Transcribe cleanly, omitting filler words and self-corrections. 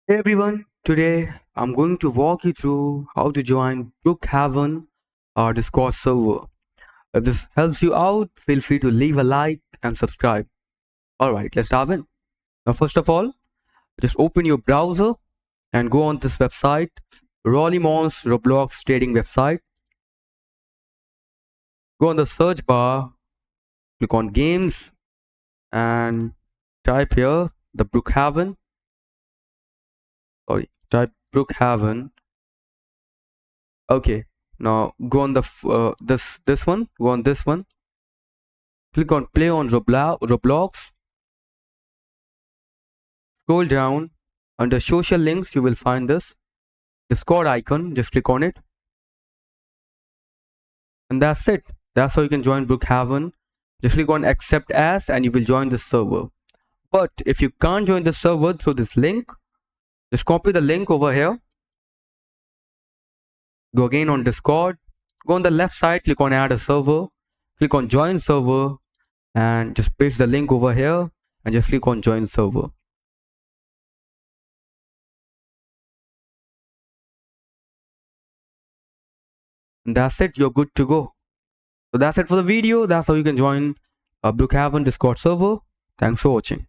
Hey everyone, today I'm going to walk you through how to join Brookhaven, our Discord server. If this helps you out, feel free to leave a like and subscribe. Alright, let's dive in. Now, first of all, just open your browser and go on this website, Rollimon's Roblox trading website. Go on the search bar, click on games, and type here the Brookhaven. Type Brookhaven. Okay, now go on the this one. Go on this one. Click on play on Roblox. Scroll down. Under social links, you will find this Discord icon. Just click on it, and that's it. That's how you can join Brookhaven. Just click on accept as, and you will join the server. But if you can't join the server through this link, just copy the link over here. Go again on Discord. Go on the left side. Click on add a server. Click on join server, and just paste the link over here, and just click on join server. And that's it. You're good to go. So that's it for the video. That's how you can join Brookhaven Discord server. Thanks for watching.